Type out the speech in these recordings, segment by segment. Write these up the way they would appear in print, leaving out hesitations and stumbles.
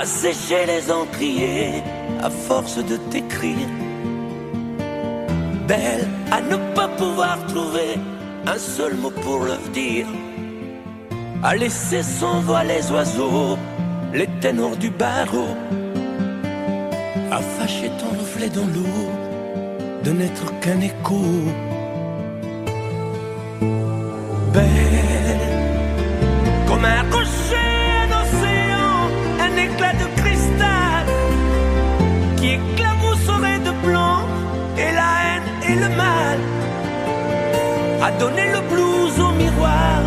assécher les encriers à force de t'écrire. Belle à ne pas pouvoir trouver un seul mot pour leur dire, à laisser sans voix les oiseaux, les ténors du barreau, à fâcher ton reflet dans l'eau, de n'être qu'un écho. Belle comme un rocher, un océan, un éclat de cristal qui éclabousserait de blanc et la haine et le mal, à donner le blues au miroir,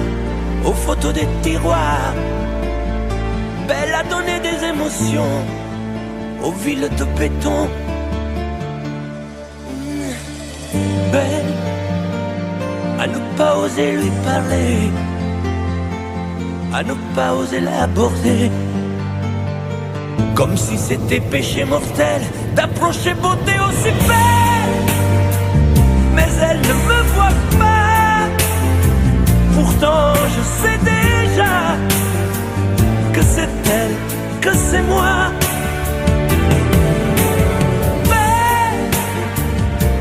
aux photos des tiroirs. Belle à donner des émotions aux villes de béton. Belle à ne pas oser lui parler, à ne pas oser l'aborder, comme si c'était péché mortel d'approcher beauté aussi belle. Mais elle ne me voit pas, pourtant je sais déjà que c'est elle, que c'est moi. Mais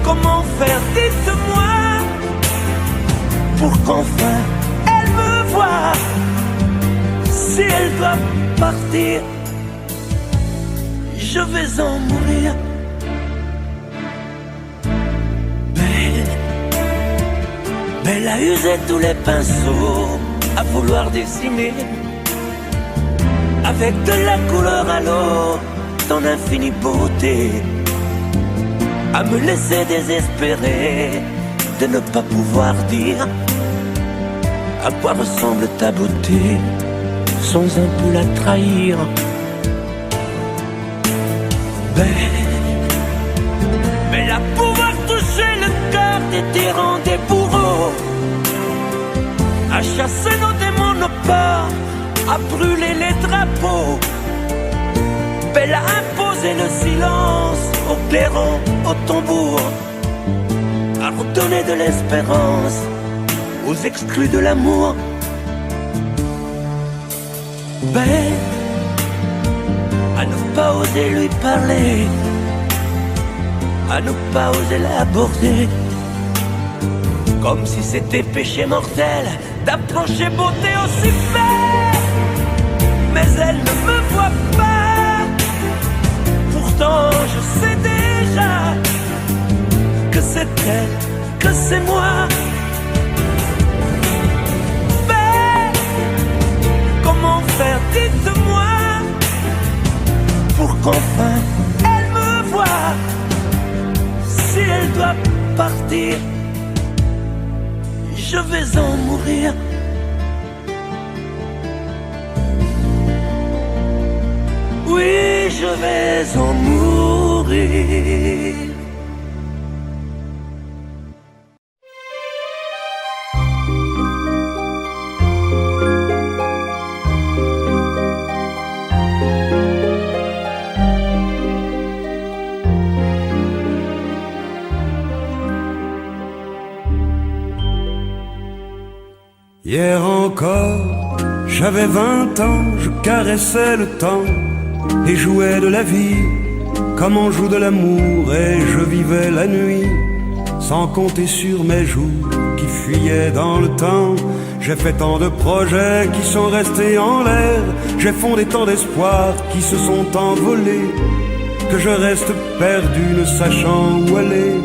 comment faire, dites-moi, pour qu'enfin elle me voie. Si elle doit partir, je vais en mourir. Belle a usé tous les pinceaux à vouloir dessiner avec de la couleur à l'eau ton infinie beauté, à me laisser désespérer de ne pas pouvoir dire à quoi ressemble ta beauté sans un peu la trahir. Belle à pouvoir toucher le cœur des tyrans, des bourreaux, à chasser nos démons, nos peurs, à brûler les drapeaux. Belle à imposer le silence aux clairons, aux tambours, à redonner de l'espérance aux exclus de l'amour. Belle à ne pas oser lui parler, à ne pas oser l'aborder, comme si c'était péché mortel d'approcher beauté aussi belle. Mais elle ne me voit pas, pourtant je sais déjà que c'est elle, que c'est moi. Belle, comment faire, dites-moi, pour qu'enfin elle me voie. Si elle doit partir, je vais en mourir. Oui, je vais en mourir. Hier encore, j'avais 20 ans, je caressais le temps et jouais de la vie comme on joue de l'amour, et je vivais la nuit sans compter sur mes jours qui fuyaient dans le temps. J'ai fait tant de projets qui sont restés en l'air, j'ai fondé tant d'espoirs qui se sont envolés, que je reste perdu ne sachant où aller,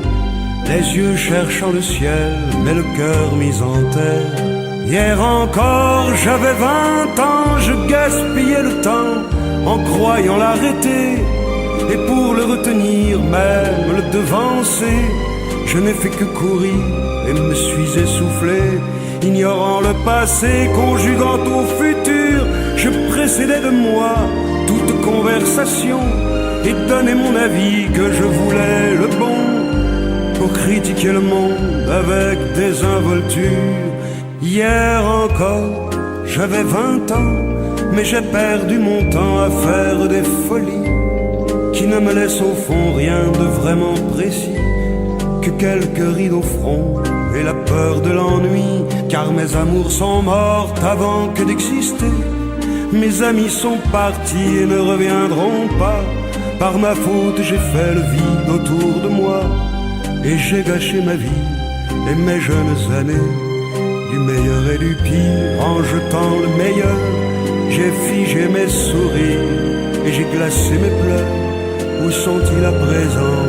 les yeux cherchant le ciel mais le cœur mis en terre. Hier encore, j'avais 20 ans, je gaspillais le temps en croyant l'arrêter, et pour le retenir, même le devancer, je n'ai fait que courir et me suis essoufflé, ignorant le passé, conjuguant au futur. Je précédais de moi toute conversation et donnais mon avis que je voulais le bon, pour critiquer le monde avec désinvolture. Hier encore, j'avais 20 ans, mais j'ai perdu mon temps à faire des folies qui ne me laissent au fond rien de vraiment précis, que quelques rides au front et la peur de l'ennui, car mes amours sont mortes avant que d'exister. Mes amis sont partis et ne reviendront pas. Par ma faute j'ai fait le vide autour de moi, et j'ai gâché ma vie et mes jeunes années. Du meilleur et du pire, en jetant le meilleur, j'ai figé mes sourires et j'ai glacé mes pleurs. Où sont-ils à présent,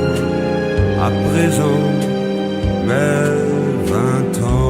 à présent, mes 20 ans?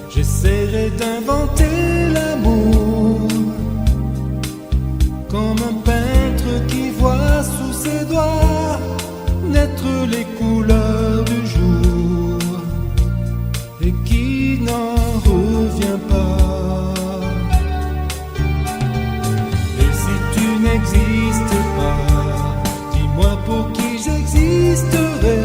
J'essaierai d'inventer l'amour comme un peintre qui voit sous ses doigts naître les couleurs du jour et qui n'en revient pas. Et si tu n'existes pas, dis-moi pour qui j'existerai.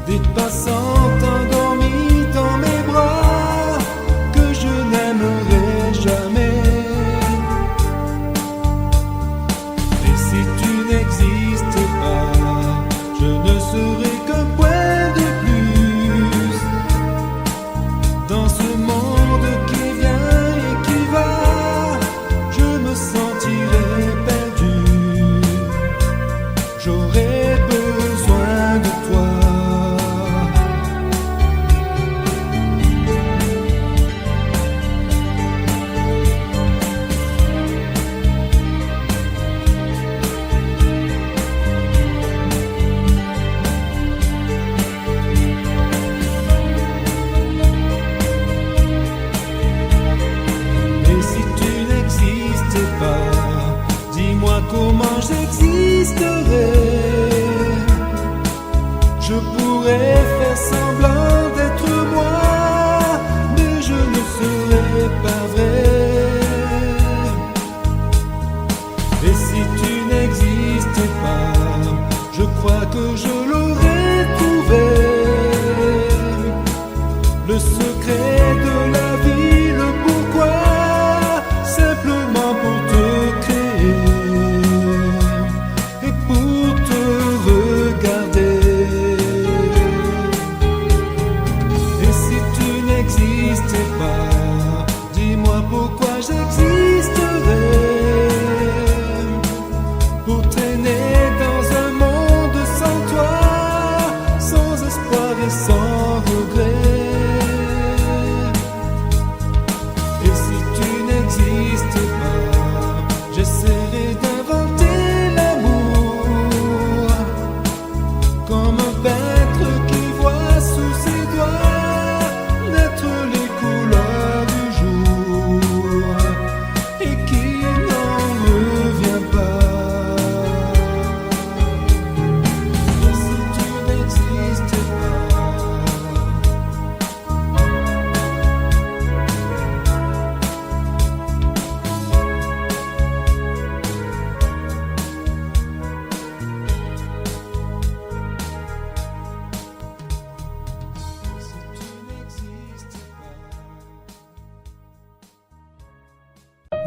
Des passants endormis dans mes bras que je n'aimerai jamais. Et si tu n'existes pas, je ne serai qu'un point de plus dans ce monde qui vient et qui va. Je me sentirai perdu, j'aurai besoin de toi. Comment j'existerai? Je pourrais faire semblant d'être moi, mais je ne serai pas vrai. Et si tu n'existais pas, je crois que je l'aurais trouvé. Le secret de la vie, le pourquoi, simplement pour te créer. Dis-moi pourquoi j'existerai. Pour traîner dans un monde sans toi, sans espoir et sans regret. Et si tu n'existes pas, j'essaierai d'inventer l'amour comme un peintre qui voit sous ses doigts naître les couleurs du jour et qui n'en revient pas. Et si tu n'existes pas,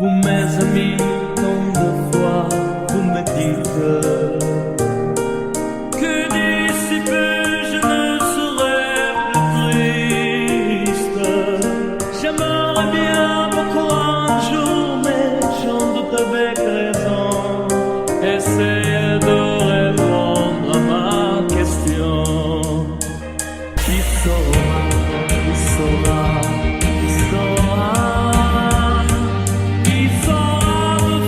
Vous mes amis, tant de fois vous me dites que d'ici peu je ne serai plus triste. J'aimerais bien beaucoup un jour, mais j'en doute avec raison. Essayez de répondre à ma question. Qui saura, qui saura, qui saura? Qui saura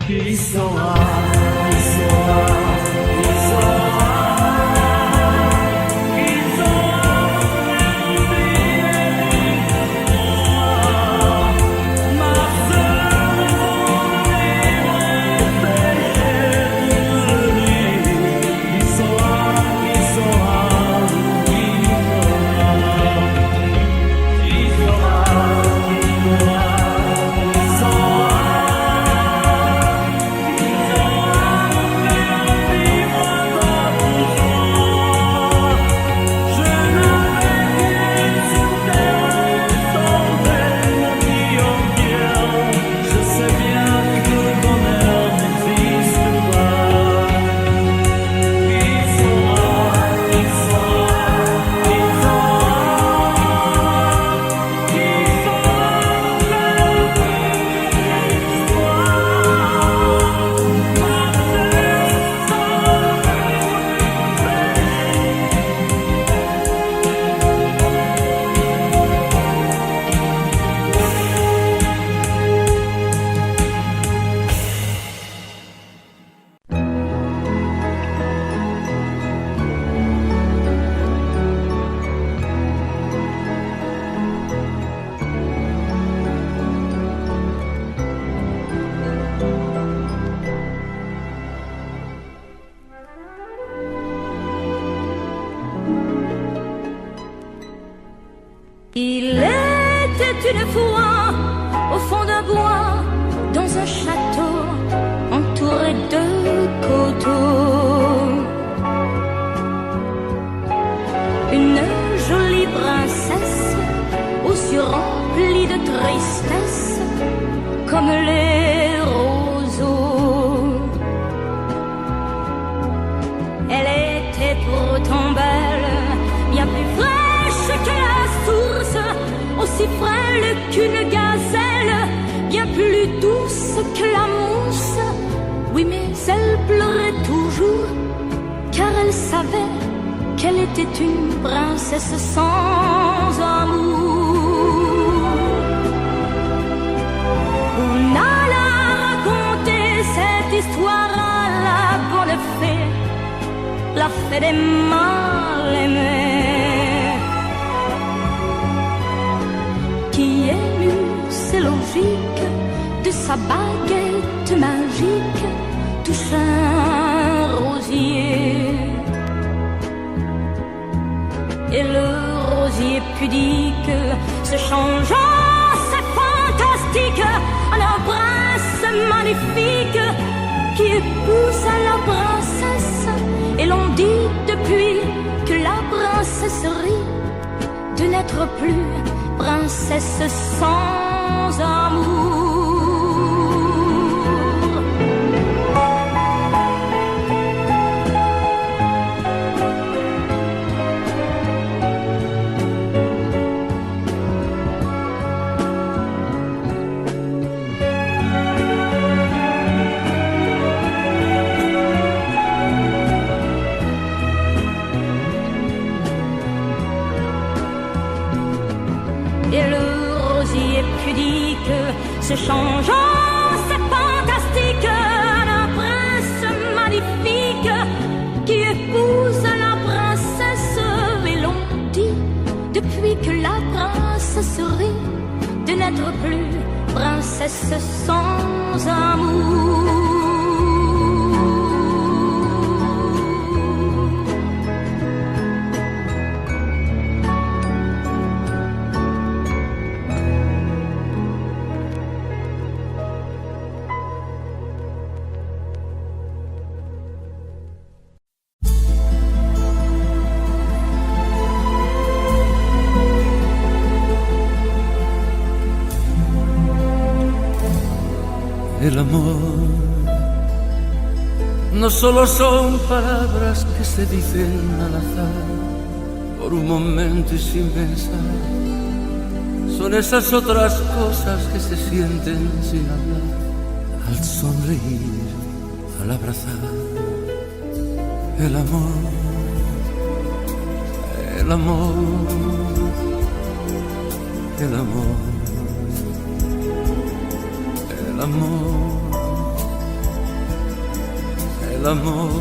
Qui saura, qui saura, qui saura, qui saura ma sœur qui saura, qui saura, qui saura, Il était une fois au fond d'un bois, dans un château entouré de coteaux, une jolie princesse aux yeux remplis de tristesse comme les roseaux. Elle était pourtant belle, bien plus fraîche que la source, aussi frêle qu'une gazelle, bien plus douce que la mousse. Oui, mais elle pleurait toujours, car elle savait qu'elle était une princesse sans amour. On alla raconter cette histoire à la bonne fée, la fée des mal-aimés, qui émut, c'est logique, de sa baguette magique touche un rosier. Et le rosier pudique se changeant, c'est fantastique, en un prince magnifique qui épouse la princesse. Et l'on dit depuis que la princesse rit de n'être plus princesse sans amour. Et le rosier pudique se changeant, c'est fantastique, un prince magnifique qui épouse la princesse. Et l'on dit depuis que la princesse rit de n'être plus princesse sans amour. El amor no solo son palabras que se dicen al azar por un momento y sin pensar, son esas otras cosas que se sienten sin hablar, al sonreír, al abrazar. El amor, el amor, el amor, el amor, El amor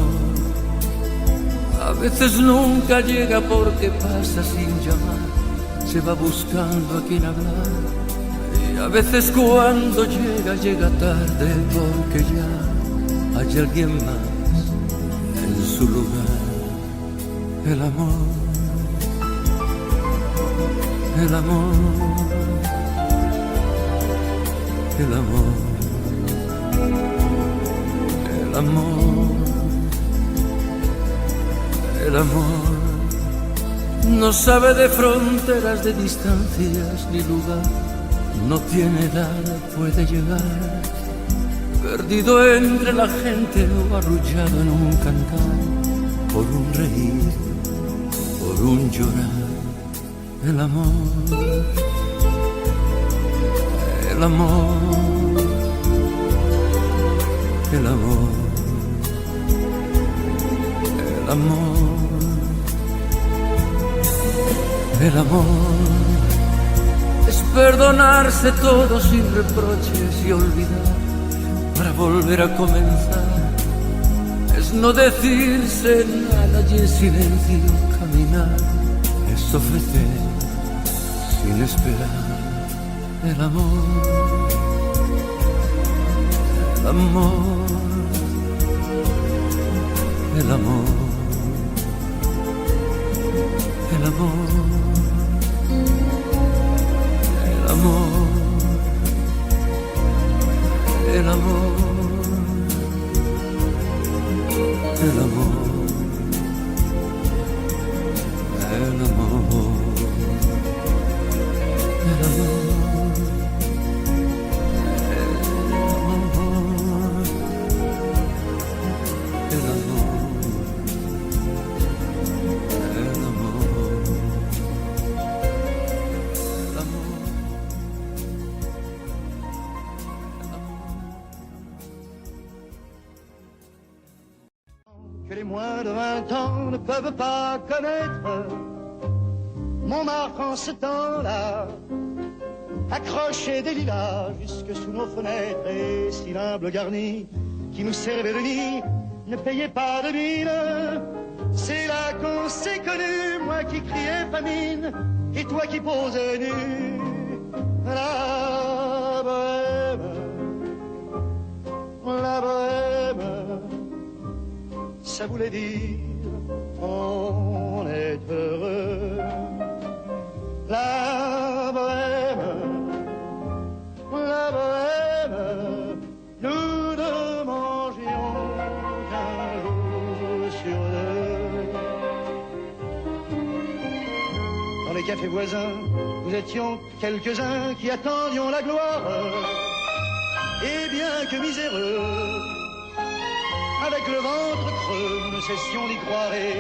a veces nunca llega porque pasa sin llamar, se va buscando a quien hablar. Y a veces cuando llega, llega tarde porque ya hay alguien más en su lugar. El amor, el amor, el amor, el amor, el amor no sabe de fronteras, de distancias ni lugar, no tiene edad, puede llegar, perdido entre la gente o arrullado en un cantar, por un reír, por un llorar. El amor, el amor, el amor, el amor, el amor es perdonarse todo sin reproches y olvidar para volver a comenzar, es no decirse nada y en silencio caminar, es ofrecer sin esperar. El amor, el amor, el amor, el amor, el amor, el amor, el amor, el amor. El amor, el amor, el amor, el amor. Que les moins de 20 ans ne peuvent pas connaître Montmartre en ce temps-là, accrochés des lilas jusque sous nos fenêtres, et si l'humble garni qui nous servait de nid ne payait pas de mine. C'est là qu'on s'est connus, moi qui criais famine et toi qui posais nu. La bohème, ça voulait dire on est heureux. La bohème, nous ne mangions qu'un jour sur deux. Dans les cafés voisins, nous étions quelques-uns qui attendions la gloire. Et bien que miséreux, avec le ventre creux, nous ne cessions d'y croire. Et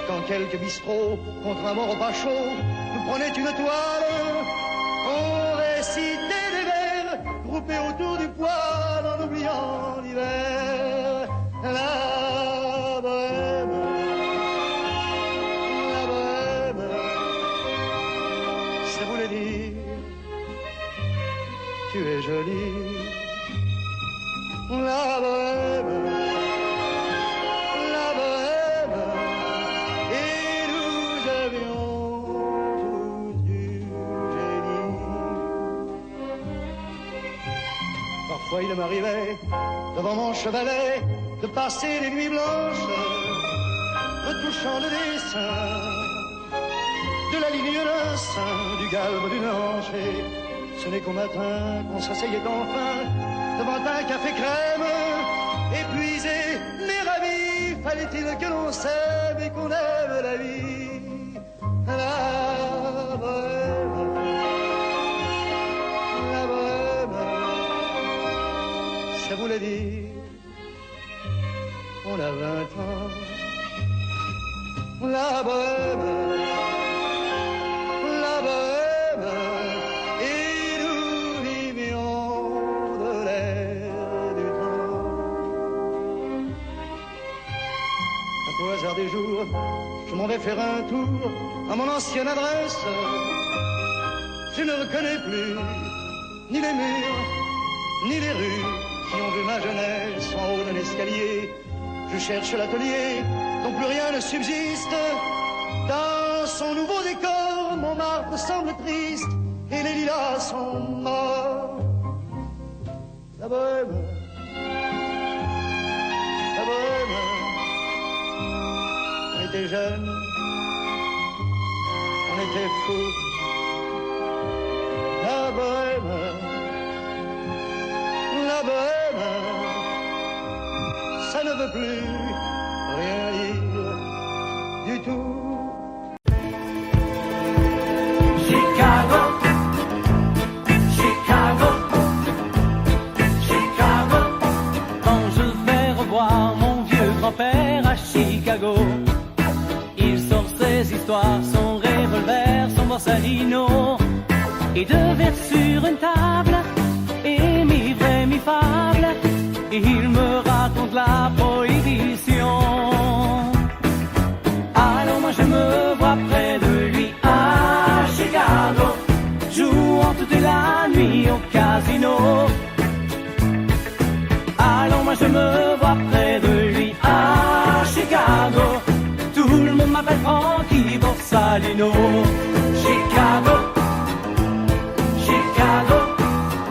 quand quelques bistrots, contre un bon repas chaud, nous prenaient une toile, on récitait des vers groupés autour du poêle en oubliant l'hiver. La bohème, ça voulait dire tu es jolie. La bohème, et nous avions tous du génie. Parfois il m'arrivait, devant mon chevalet, de passer des nuits blanches, retouchant le dessin de la ligne d'un sein, du galbe d'une hanche. Et ce n'est qu'au matin qu'on s'asseyait enfin devant un café crème, épuisé mais ravi, fallait-il que l'on s'aime et qu'on aime la vie. La bohème, ça voulait dire on a 20 ans. La bohème, et nous vivions de l'air du temps. Au hasard des jours, je m'en vais faire un tour à mon ancienne adresse. Je ne reconnais plus ni les murs, ni les rues qui ont vu ma jeunesse en haut d'un escalier. Je cherche l'atelier dont plus rien ne subsiste. Dans son nouveau décor, Montmartre semble triste et les lilas sont morts. La bohème, la bohème. On était jeunes, on était fous. La bohème, la bohème, ça ne veut plus rien dire du tout. Chicago, Chicago, Chicago. Quand je vais revoir mon vieux grand-père à Chicago, il sort ses histoires, son revolver, son Borsalino, et deux verres sur une table, et mi-vrai, mi-fable, et il me raconte la prohibition. Alors moi je me vois près de lui à Chicago, jouant toute la nuit au casino. Alors moi je me vois près de lui à Chicago, tout le monde m'appelle Frankie Borsalino. Chicago, Chicago,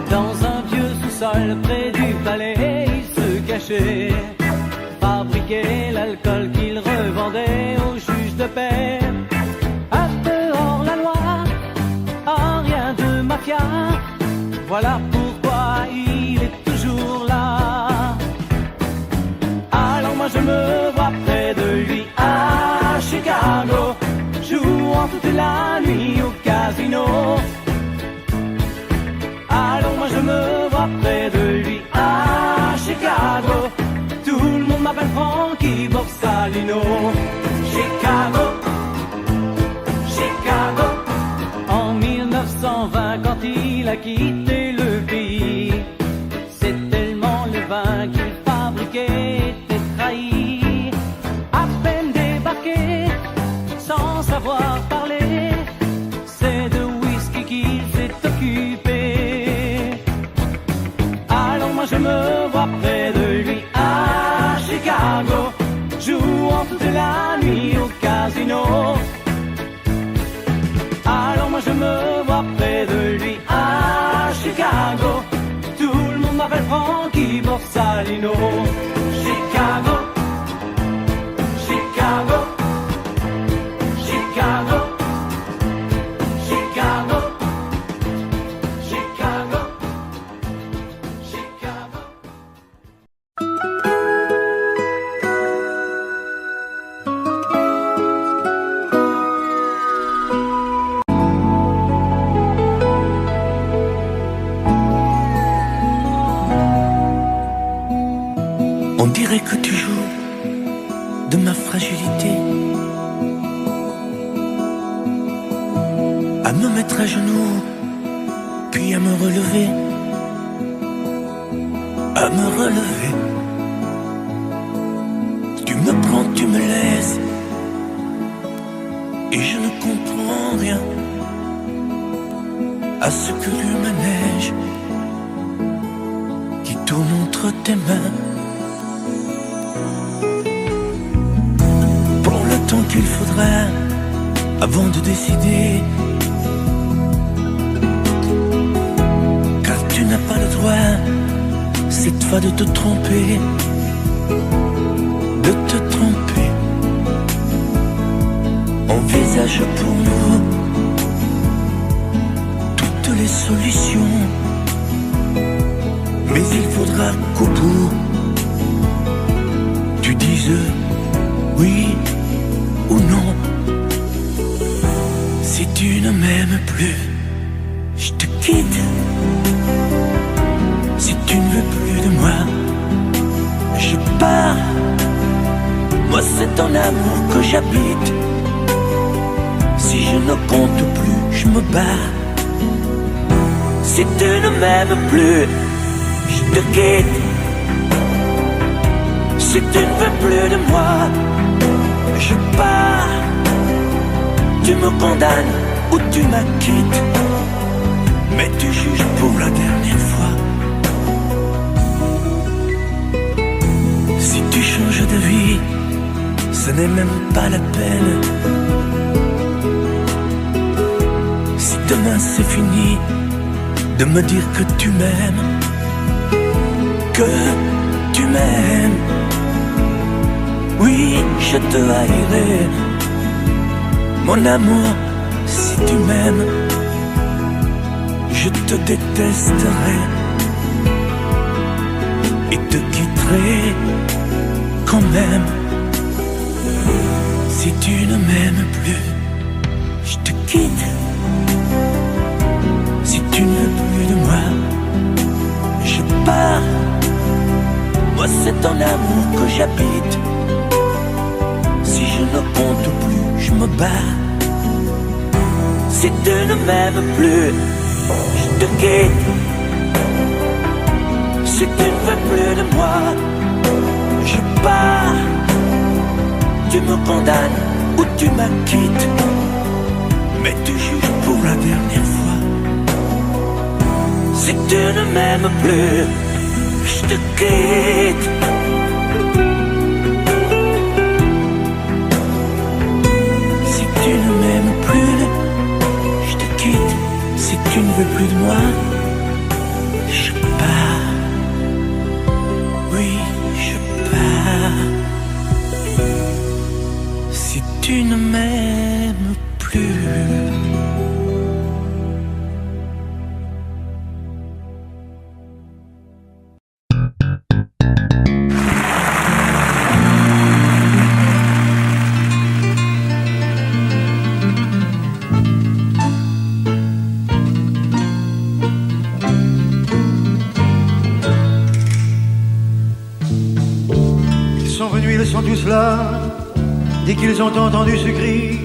dans un vieux sous-sol près du palais, il se cachait, fabriquait l'alcool qu'il revendait aux juges de paix. À dehors la loi, ah, rien de mafia, voilà pourquoi il est toujours là. Alors moi je me vois près de lui à Chicago, jouant toute la nuit au casino. Alors moi je me vois près de lui à Chicago, tout le monde m'appelle Frankie Borsalino. Chicago, Chicago. En 1920 quand il a quitté le pays, c'est tellement le vin qu'il fabriquait était trahi. À peine débarqué, sans savoir parler, c'est de whisky qu'il s'est occupé. Alors moi je me vois près de lui à Chicago, jouant toute la nuit au casino. Alors moi je me vois près de lui à Chicago, tout le monde m'appelle Frankie Borsalino. Chicago, Chicago, Chicago, Chicago, Chicago, Chicago. On dirait que tu joues de ma fragilité, à me mettre à genoux, puis à me relever, à me relever. Tu me prends, tu me laisses, et je ne comprends rien à ce que le manège qui tourne entre tes mains. Tant qu'il faudra avant de décider, car tu n'as pas le droit cette fois de te tromper, de te tromper. Envisage pour nous toutes les solutions, mais il faudra qu'au bout tu dises oui ou non. Si tu ne m'aimes plus, je te quitte. Si tu ne veux plus de moi, je pars. Moi c'est ton amour que j'habite. Si je ne compte plus, je me bats. Si tu ne m'aimes plus, je te quitte. Si tu ne veux plus de moi, je pars. Tu me condamnes ou tu m'acquittes, mais tu juges pour la dernière fois. Si tu tu changes de vie, ce n'est même pas la peine. Si demain c'est fini, de me dire que tu m'aimes, que tu m'aimes. Oui, je te haïrai, mon amour, si tu m'aimes, je te détesterai et te quitterai quand même. Si tu ne m'aimes plus, je te quitte. Si tu ne veux plus de moi, je pars. Moi c'est ton amour que j'habite. Si je ne compte plus, je me bats. Si tu ne m'aimes plus, je te quitte. Si tu ne veux plus de moi, je pars. Tu me condamnes ou tu m'acquittes, mais tu juges pour la dernière fois. Si tu ne m'aimes plus, je te quitte. Si tu ne m'aimes plus, je te quitte. Si tu ne veux plus de moi, je pars. Oui, je pars. Si tu ne m'aimes plus. Ils sont venus, ils sont tous là. Dès qu'ils ont entendu ce cri,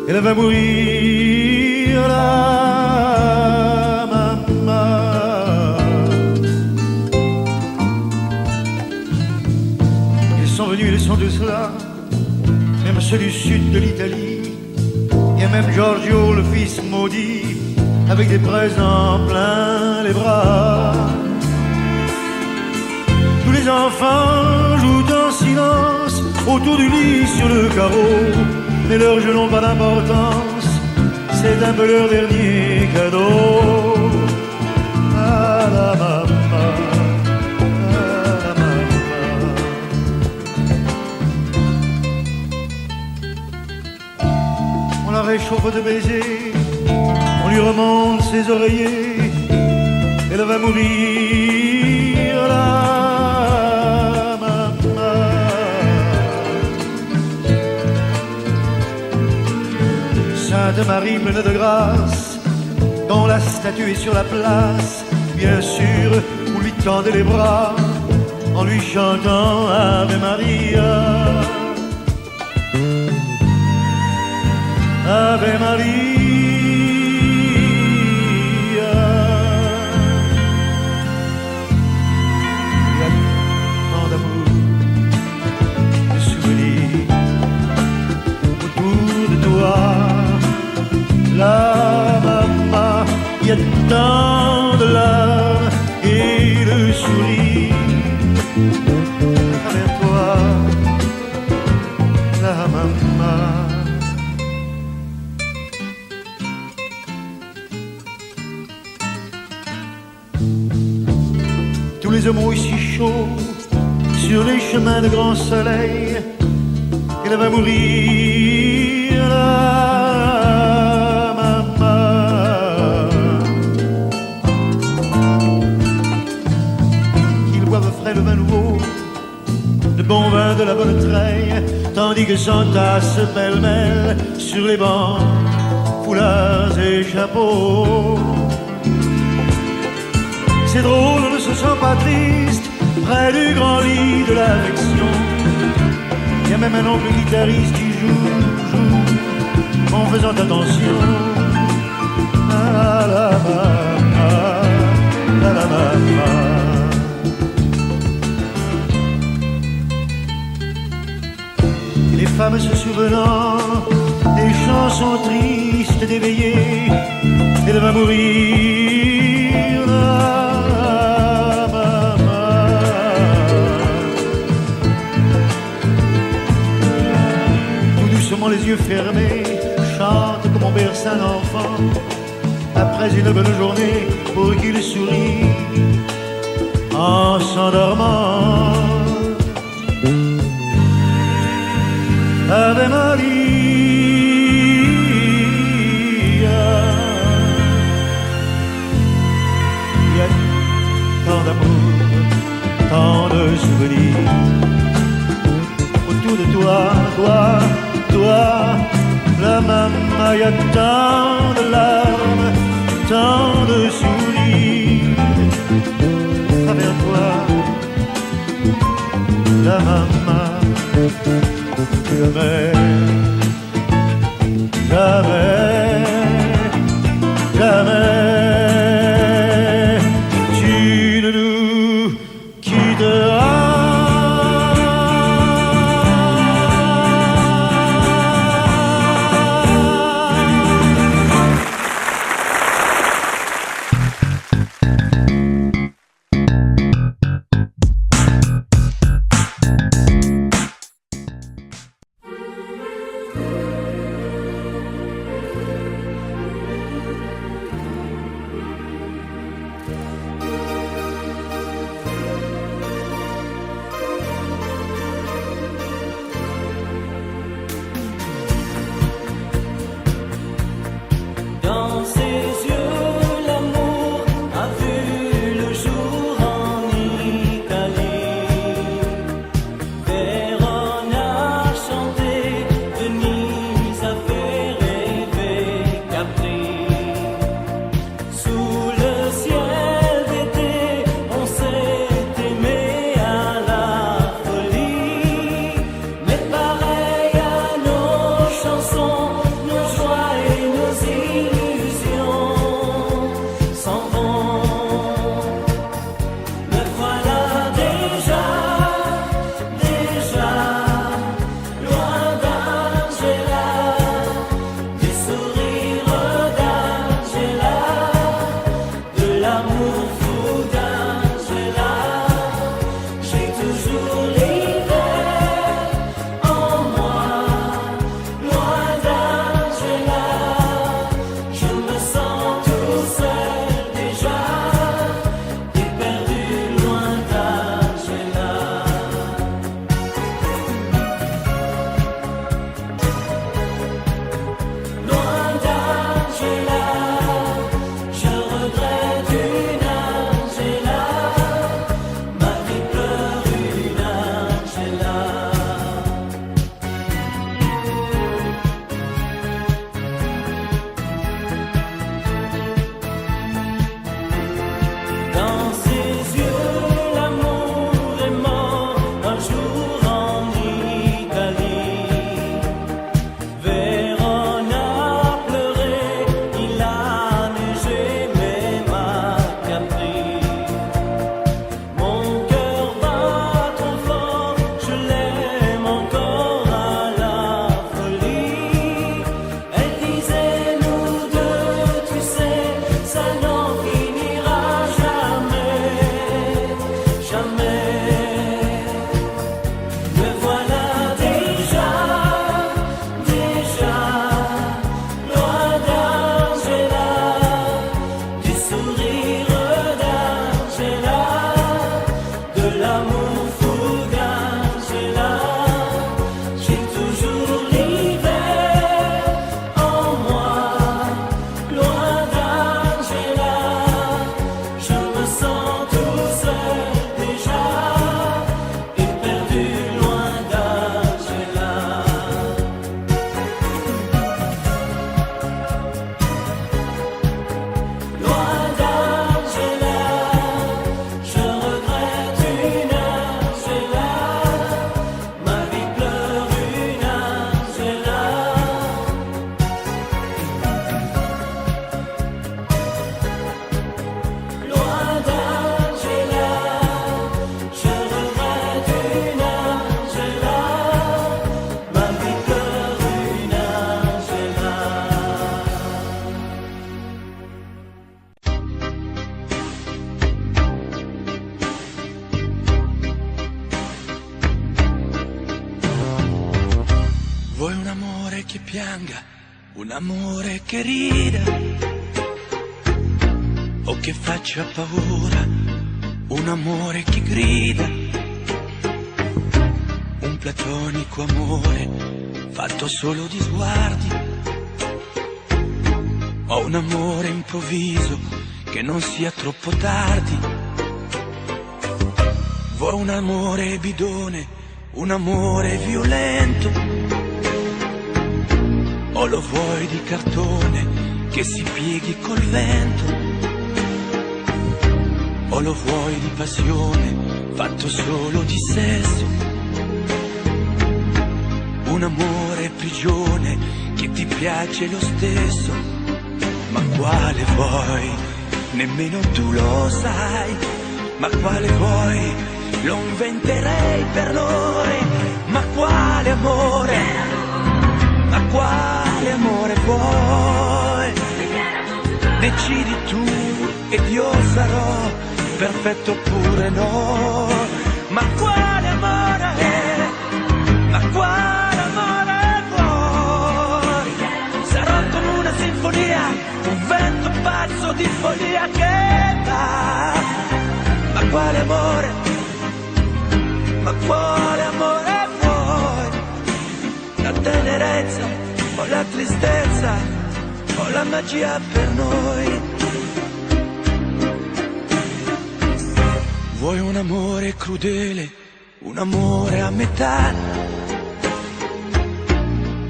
elle va mourir là, maman. Ils sont venus, ils sont tous là, même ceux du sud de l'Italie. Il y a même Giorgio, le fils maudit, avec des présents plein les bras. Tous les enfants jouent en silence autour du lit sur le carreau, mais leurs jeux n'ont pas d'importance, c'est un peu leur dernier cadeau. À la maman, à la maman. On la réchauffe de baisers, on lui remonte ses oreillers, elle va mourir là. Sainte Marie pleine de grâce, quand la statue est sur la place, bien sûr, vous lui tendez les bras en lui chantant Ave Maria. Ave Maria. Il y a tant d'amour, de souvenirs autour de toi. La maman, il y a tant de larmes et le sourire à travers toi. La maman. Tous les hommes ici chauds sur les chemins de grand soleil, elle va mourir là. Le vin nouveau, de bon vin de la bonne treille, tandis que s'entassent pêle-mêle sur les bancs, foulards et chapeaux. C'est drôle, on ne se sent pas triste près du grand lit de l'affection. Il y a même un oncle guitariste qui joue en faisant attention à la maman, à la maman. Les femmes se souvenant des chansons tristes d'éveillés, elle va mourir là, maman. doucement les yeux fermés, chante comme on berce un enfant. Après une bonne journée, pour qu'il sourie en s'endormant. Ave Maria, il y a tant d'amour, tant de souvenirs autour de toi, la maman, il y a tant de larmes, tant de sourires. Travers toi, la maman, jamais, tu ne nous quitteras. Vuoi un amore che pianga, un amore che rida, o che faccia paura, un amore che grida, un platonico amore fatto solo di sguardi, o un amore improvviso che non sia troppo tardi. Vuoi un amore bidone, un amore violento, o lo vuoi di cartone che si pieghi col vento, o lo vuoi di passione fatto solo di sesso, un amore prigione che ti piace lo stesso. Ma quale vuoi? Nemmeno tu lo sai. Ma quale vuoi? Lo inventerei per noi. Ma quale amore? Ma quale amore vuoi? Decidi tu ed io sarò perfetto oppure no. Ma quale amore? Ma quale amore vuoi? Sarò come una sinfonia, un vento pazzo di follia che va. Ma quale amore? Ma quale amore vuoi? La tenerezza o la tristezza o la magia per noi? Vuoi un amore crudele, un amore a metà,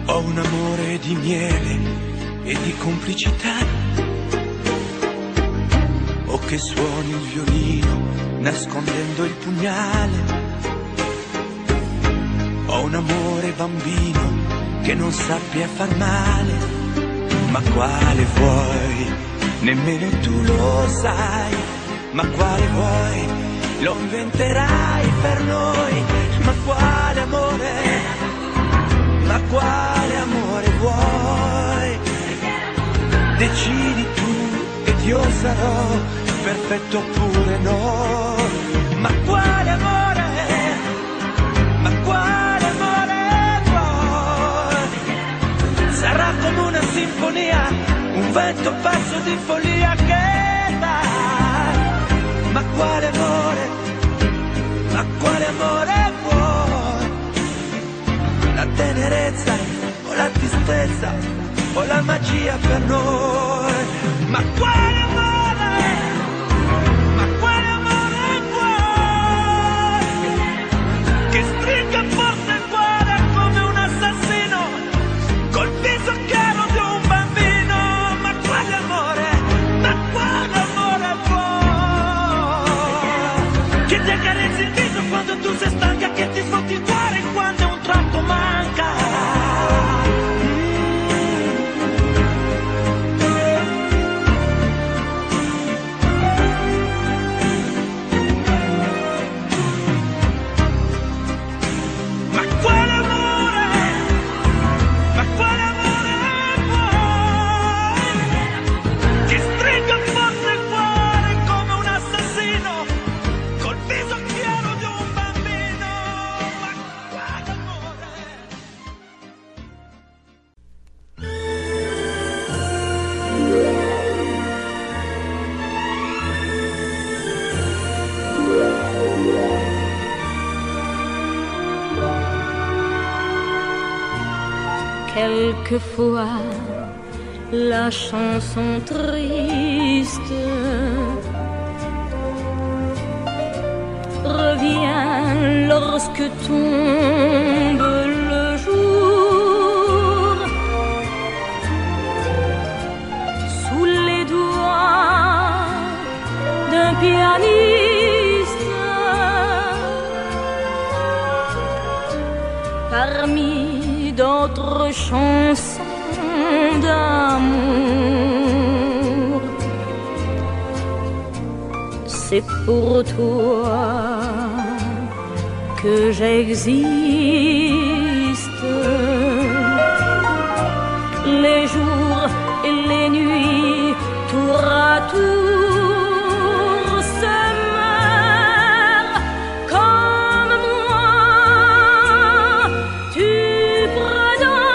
o un amore di miele e di complicità, o che suoni il violino nascondendo il pugnale, o un amore bambino che non sappia far male. Ma quale vuoi? Nemmeno tu lo sai. Ma quale vuoi? Lo inventerai per noi. Ma quale amore? Ma quale amore vuoi? Decidi tu ed io sarò perfetto oppure no. Ma quale amore? Ma quale amore vuoi? Sarà come una sinfonia, un vento pazzo di follia che dà. Ma quale amore? Ma quale amore vuoi? La tenerezza o la tristezza o la magia per noi? Ma quale amore? Ma quale amore vuoi? Che stringa forte il cuore come un assassino col viso chiaro di un bambino. Ma quale amore? Ma quale amore vuoi? Che ti accarezzi il viso quando tu sei stanca, che ti sfotti il cuore quando un tratto manca. Ma quale amore? Ma quale amore vuoi? Che stringa forte il cuore come un assassino col viso chiaro di un bambino. Ma quale amore? Quelquefois, la chanson triste revient lorsque tombe le jour. Sous les doigts d'un pianiste, parmi d'autres chansons d'amour. C'est pour toi que j'existe. Les jours et les nuits, tour à tour, se meurent comme moi. Tu prends dans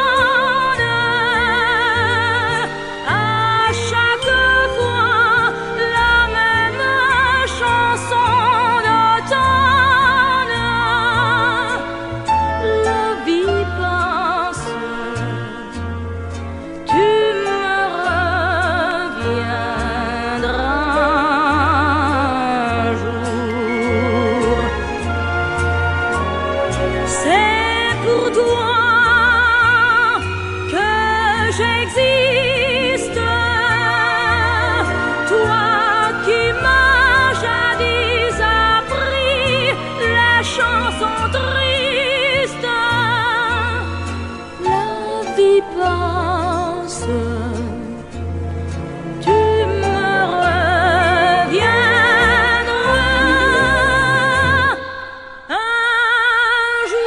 y penses, tu me reviendras un jour.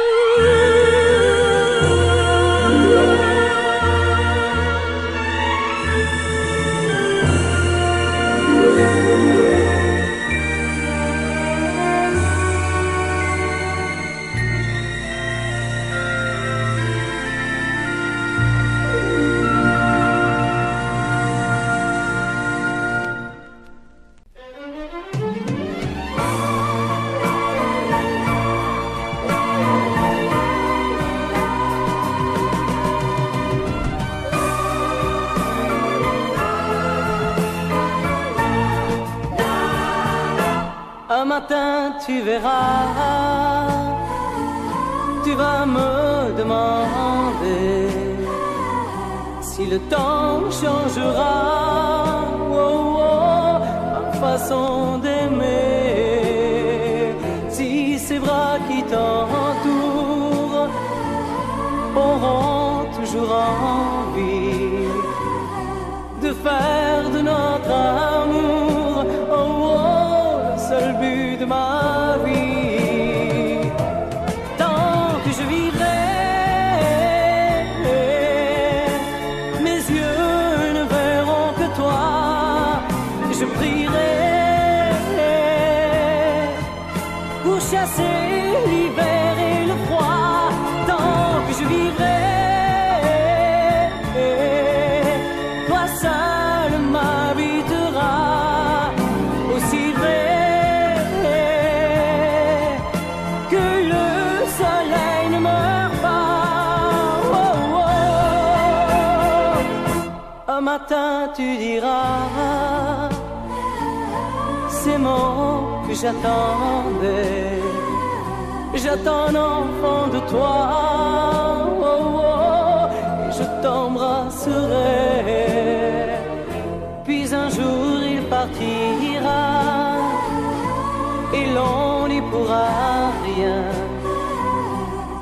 Un matin tu verras, tu vas me demander si le temps changera ma façon d'aimer, si ces bras qui t'entourent auront toujours envie de faire de notre amour le seul but de ma vie. Tant que je vivrai, mes yeux ne verront que toi. Je prierai pour chasser l'hiver et le froid. Tant que je vivrai, toi seul m'habiteras. Aussi vrai que le soleil ne meurt pas. Un matin tu diras ces mots que j'attendais. J'attends un enfant de toi, et je t'embrasserai. Puis un jour il partira, et l'on n'y pourra rien.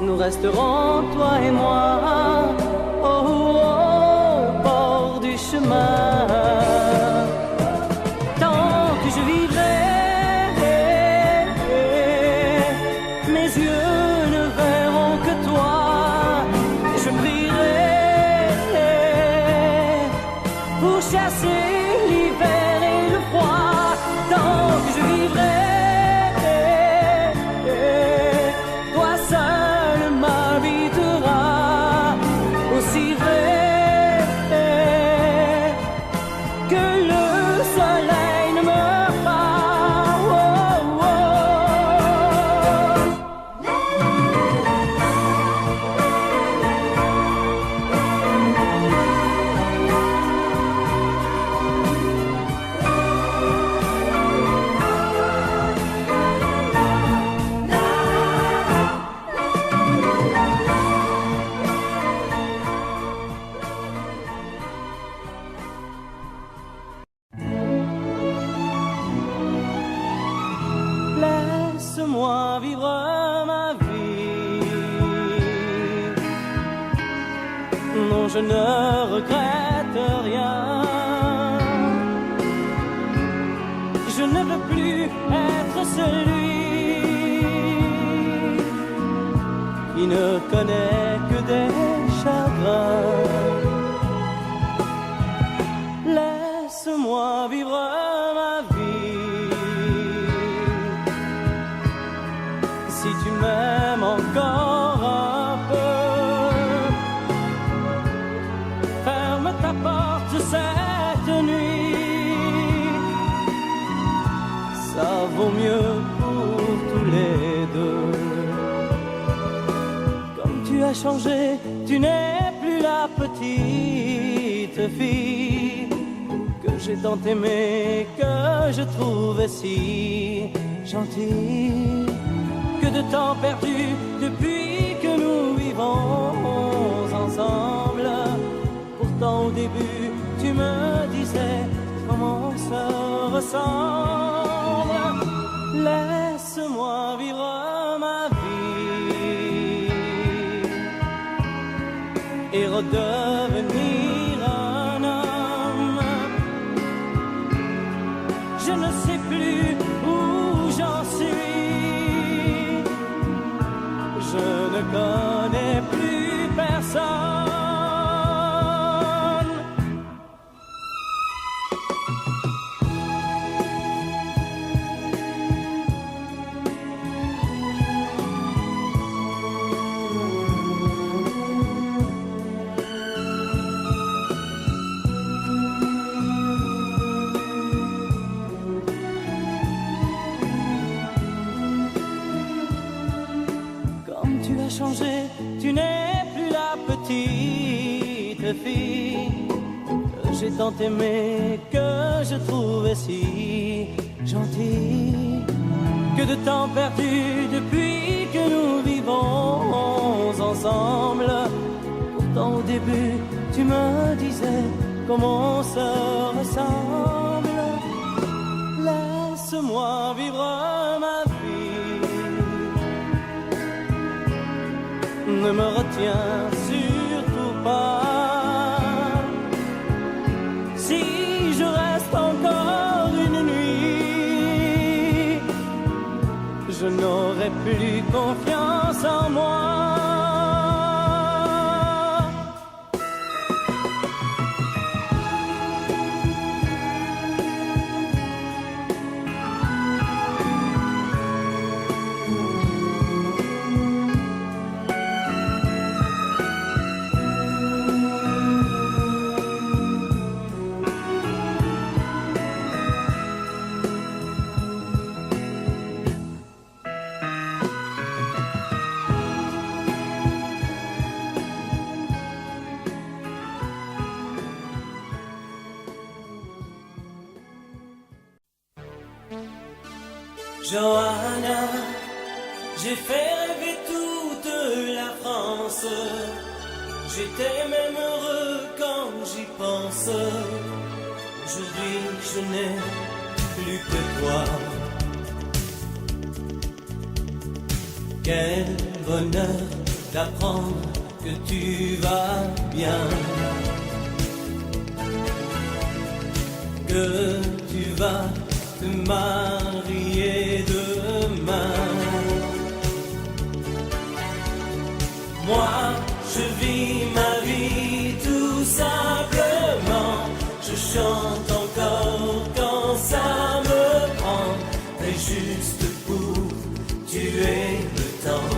Nous resterons, toi et moi, au bord du chemin. Tant que je vivrai, mes yeux ne verront que toi. Je prierai pour chasser l'hiver et le froid. Tant que je vivrai, toi seul m'habiteras. Aussi vrai que le soleil ne meurt pas. Laisse-moi vivre ma vie. Non, je ne regrette rien. Je ne veux plus être celui qui ne connaît que des chagrins. Laisse-moi vivre ma vie. Si tu m'aimes encore un peu, ferme ta porte cette nuit. Ça vaut mieux pour tous les deux. Comme tu as changé, tu n'es plus la petite fille que j'ai tant aimée, que je trouvais si gentille. Que de temps perdu depuis que nous vivons ensemble. Pourtant au début tu me disais comment on se ressemble. Laisse-moi vivre ma vie. et redevenir un homme. Je ne sais plus où j'en suis, je ne connais plus personne. Changé, tu n'es plus la petite fille que j'ai tant aimée, que je trouvais si gentille. Que de temps perdu depuis que nous vivons ensemble. Pourtant au début tu me disais comment on se ressemble. Laisse-moi vivre ma vie, ne me retiens surtout pas. Si je reste encore une nuit, je n'aurai plus confiance en moi. Johanna, j'ai fait rêver toute la France. J'étais même heureux quand j'y pense. Aujourd'hui, je n'ai plus que toi. Quel bonheur d'apprendre que tu vas bien, que tu vas te marier demain. Moi, je vis ma vie tout simplement. Je chante encore quand ça me prend, mais juste pour tuer le temps.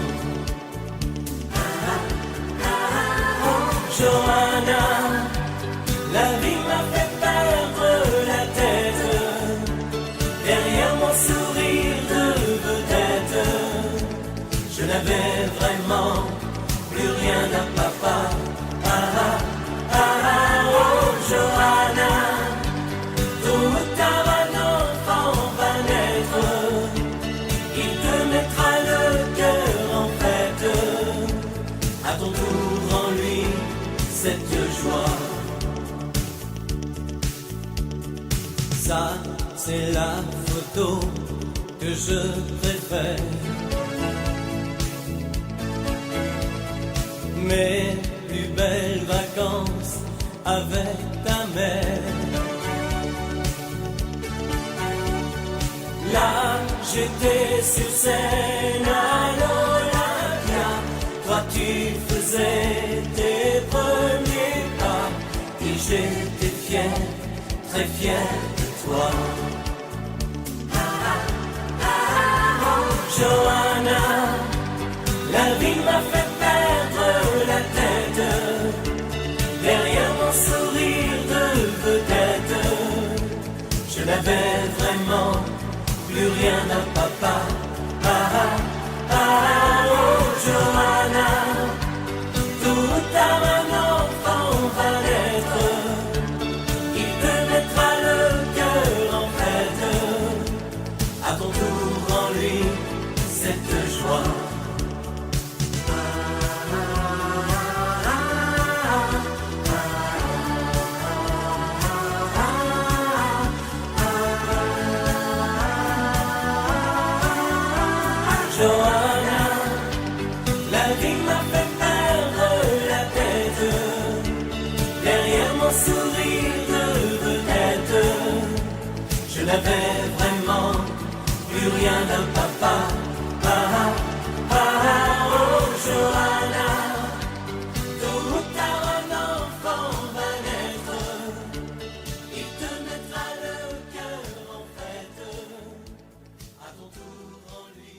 Johanna, la vie m'a fait perdre la tête. Derrière mon sourire de vedette, je n'avais vraiment plus rien à papa. Oh Johanna, tôt ou tard un enfant va naître. Il te mettra le cœur en fête. À ton tour en lui cette joie. Ça, c'est la photo que je préfère. Mes plus belles vacances avec ta mère. Là, j'étais sur scène à l'Olympia. Toi, tu faisais tes premiers pas. Et j'étais fier, très fier de toi. Johanna, la vie m'a fait perdre la tête. Derrière mon sourire de vedette, je n'avais vraiment plus rien à papa. Oh Johanna, tôt ou tard un enfant va naître. Il te mettra le cœur en fête. À ton tour en lui cette joie. n'avait vraiment plus rien d'un papa. Oh Johanna, tôt ou tard un enfant va naître, il te mettra le cœur en fête, à ton tour en lui.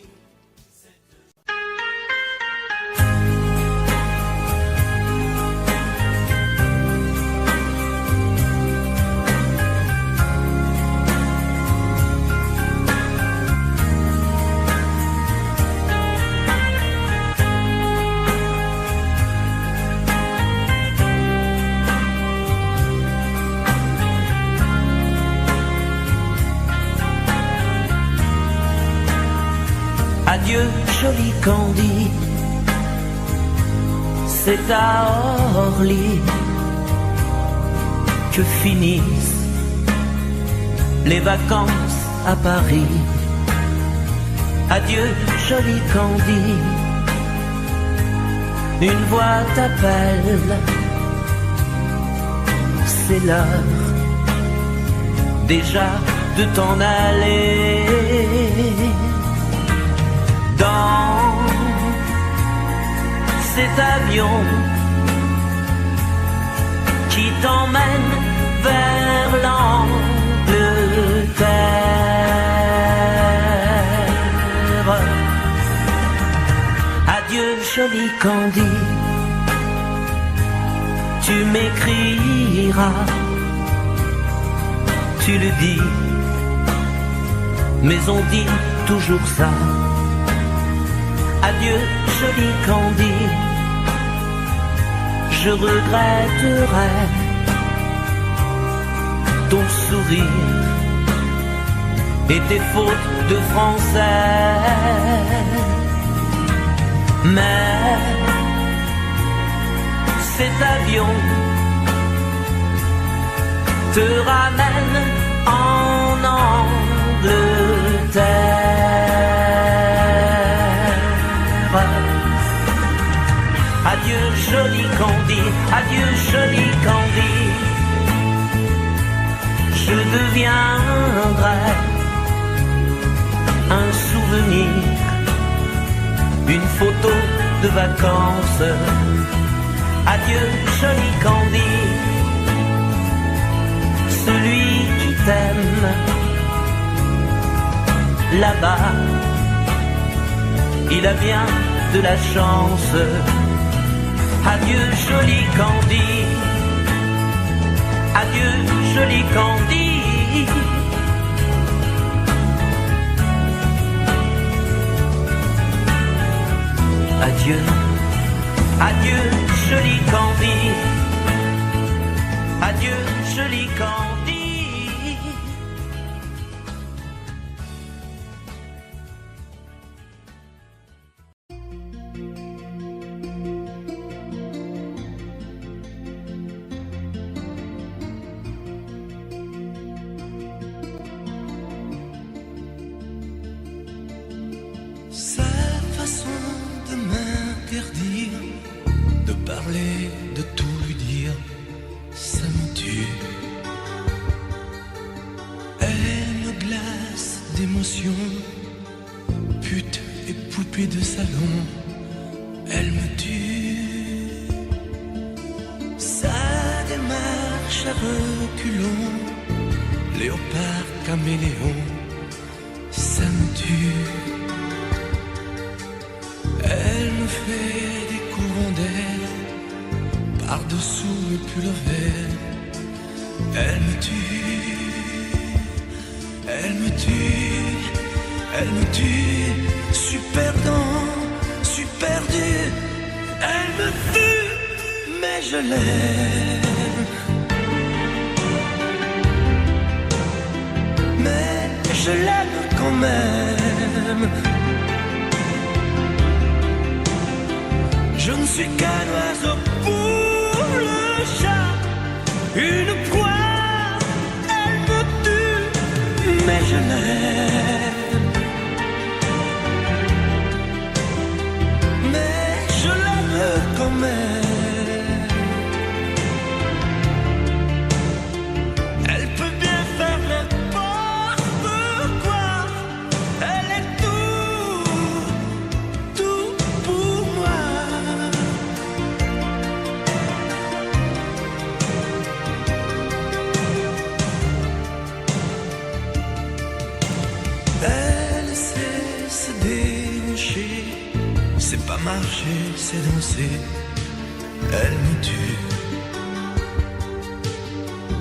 Adieu, joli Candy, c'est à Orly que finissent les vacances à Paris. Adieu, joli Candy, une voix t'appelle, c'est l'heure déjà de t'en aller. Dans cet avion qui t'emmène vers l'Angleterre. Adieu, joli Candy, tu m'écriras, tu le dis, mais on dit toujours ça. Adieu, joli Candy, je regretterai ton sourire et tes fautes de français. Mais cet avion te ramène en Angleterre. Adieu, joli Candy, adieu, joli Candy, je deviendrai un souvenir, une photo de vacances. Adieu, joli Candy, celui qui t'aime là-bas, il a bien de la chance. Adieu, joli Candy, adieu, joli Candy. Adieu, adieu, joli Candy, adieu, joli Candy. De parler, de tout lui dire, ça me tue. Elle me glace d'émotion, pute et poupée de salon, elle me tue. Sa démarche à reculons, léopard caméléon, ça me tue. Elle me fait des courants d'air par-dessous mes pulls verts. Elle me tue, elle me tue, elle me tue. Super dent, super dur. Elle me tue, mais je l'aime. Mais je l'aime quand même. Je ne suis qu'un oiseau pour le chat, une proie, elle me tue, mais je l'aime. Mais je l'aime quand même. Elle peut bien faire n'importe pas marcher, c'est danser. Elle me tue.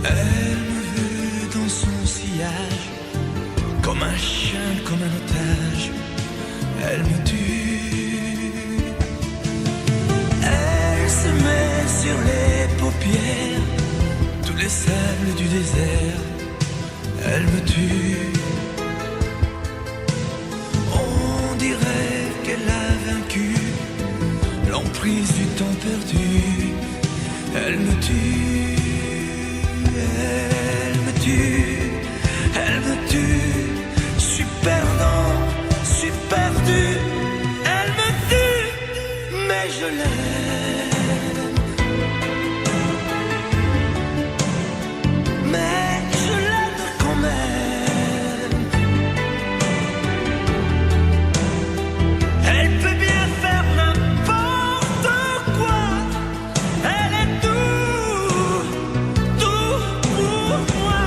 Elle me veut dans son sillage, comme un chien, comme un otage. Elle me tue. Elle se met sur les paupières tous les sables du désert. Elle me tue. On dirait qu'elle a vaincu l'emprise du temps perdu. Elle me tue. Elle me tue. Elle me tue. Je suis perdant, je suis perdu. Elle me tue, mais je l'aime. Mais je l'aime quand même. Elle peut bien faire n'importe quoi. Elle est tout, tout pour moi.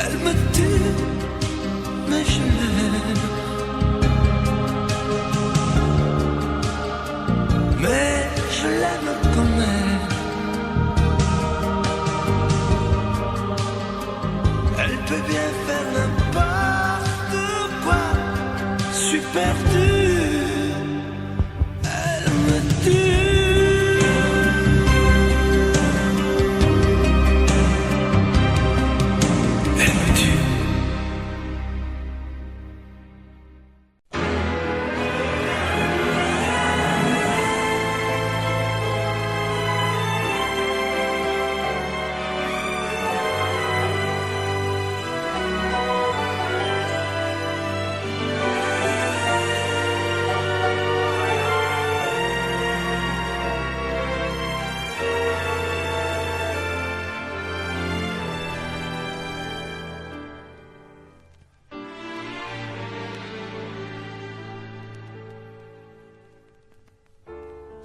Elle me tue, mais je l'aime. Mais je l'aime quand même. Elle peut bien faire n'importe quoi. Je suis perdu. Elle me tue. Elle me tue.